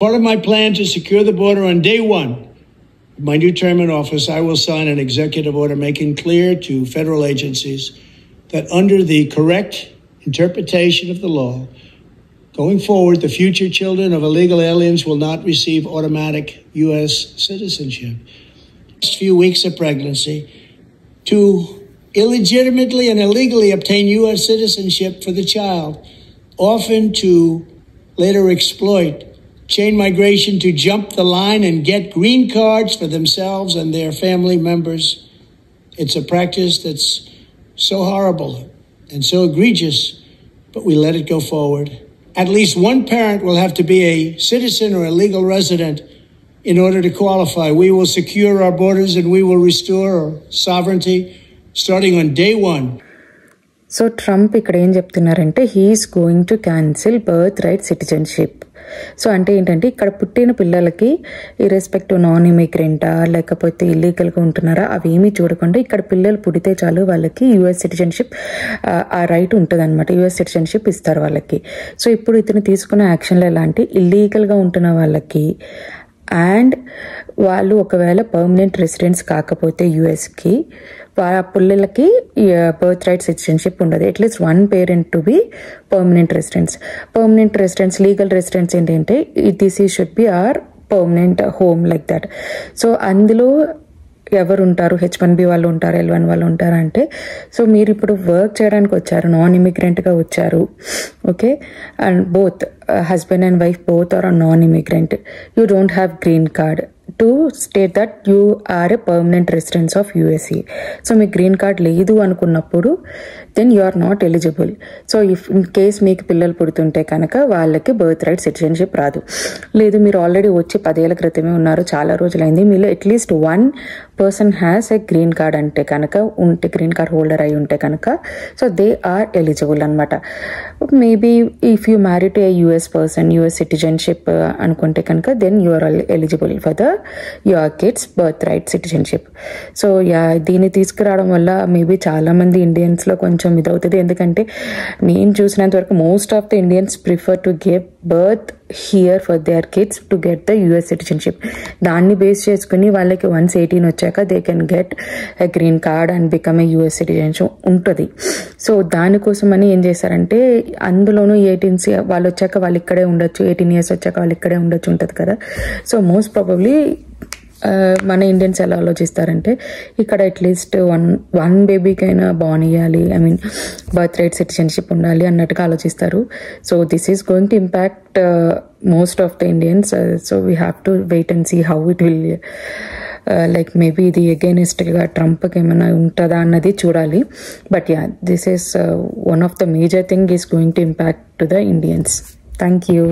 Part of my plan to secure the border on day one of my new term in office, I will sign an executive order making clear to federal agencies that under the correct interpretation of the law, going forward, the future children of illegal aliens will not receive automatic U.S. citizenship. Next few weeks of pregnancy, to illegitimately and illegally obtain U.S. citizenship for the child, often to later exploit chain migration to jump the line and get green cards for themselves and their family members. It's a practice that's so horrible and so egregious, but we let it go forward. At least one parent will have to be a citizen or a legal resident in order to qualify. We will secure our borders and we will restore our sovereignty starting on day one. So Trump ఇక్కడ ఏం చెప్తున్నారంటే he is going to cancel birthright citizenship. So అంటే ఏంటంటే ఇక్కడ పుట్టిన పిల్లలకి irrespective non ఇమిగ్రెంటా లేకపోతే ఇల్లీగల్గా ఉంటున్నారా అవి ఏమీ చూడకుండా ఇక్కడ పిల్లలు పుడితే చాలు వాళ్ళకి యూఎస్ సిటిజన్షిప్ ఆ రైట్ ఉంటుంది అనమాట. యూఎస్ సిటిజన్షిప్ ఇస్తారు వాళ్ళకి. సో ఇప్పుడు ఇతను తీసుకున్న యాక్షన్లో ఎలాంటి ఇల్లీగల్గా ఉంటున్న వాళ్ళకి అండ్ వాళ్ళు ఒకవేళ పర్మనెంట్ రెసిడెంట్స్ కాకపోతే యూఎస్కి పిల్లలకి బర్త్ రైట్ సిటిజన్షిప్ ఉండదు. At least one parent to be permanent residents legal residents ఏంటంటే దిస్ ఈ should be or permanent home like that. So అందులో ఎవరు ఉంటారు, H1B వాళ్ళు ఉంటారు, L1 వాళ్ళు ఉంటారు అంటే సో మీరు ఇప్పుడు వర్క్ చేయడానికి వచ్చారు, నాన్ ఇమిగ్రెంట్గా వచ్చారు, okay, and both husband and wife both are non immigrant, you don't have green card to state that you are a permanent residence of USA. So మీకు గ్రీన్ కార్డ్ లేదు అనుకున్నప్పుడు then you are not eligible. So if in case మీకు పిల్లలు పుడుతుంటే కనుక వాళ్ళకి birth right citizenship రాదు. లేదు మీరు ఆల్రెడీ వచ్చి 10 ఏళ్ల క్రితమే ఉన్నారు, చాలా రోజులైంది, మీలో at least one person has a green card అంటే కనుక గ్రీన్ కార్డ్ హోల్డర్ అయి ఉంటే కనుక సో దే ఆర్ ఎలిజిబుల్ అనమాట. Maybe if you marry to a US person, US citizenship అనుకుంటే కనుక then you are eligible for the your kids birthright citizenship. So దీన్ని తీసుకురావడం వల్ల మేబీ చాలామంది ఇండియన్స్లో కొంచెం ఇదవుతుంది. ఎందుకంటే నేను చూసినంత వరకు most of the Indians prefer to give birth here for their kids to get the US citizenship. దాన్ని బేస్ చేసుకుని వాళ్ళకి వన్స్ 18 వచ్చాక they can get a green card and become a US citizenship ఉంటుంది. సో దానికోసమని ఏం చేశారంటే అందులోనూ 18 వాళ్ళు వచ్చాక వాళ్ళు ఇక్కడే ఉండొచ్చు, 18 years వచ్చాక వాళ్ళు ఇక్కడే ఉండొచ్చు ఉంటుంది కదా. సో మోస్ట్ ప్రాబబ్లీ మన ఇండియన్స్ ఎలా ఆలోచిస్తారంటే ఇక్కడ అట్లీస్ట్ వన్ బేబీకైనా బార్న్ ఇవ్వాలి, I mean birthright citizenship ఉండాలి అన్నట్టుగా ఆలోచిస్తారు. So this is going to impact most of the Indians. So we have to wait and see how it will like maybe ఇది అగైనిస్ట్గా ట్రంప్కి ఏమైనా ఉంటుందా అన్నది చూడాలి. But yeah this is one of the major thing is going to impact to the Indians. Thank you.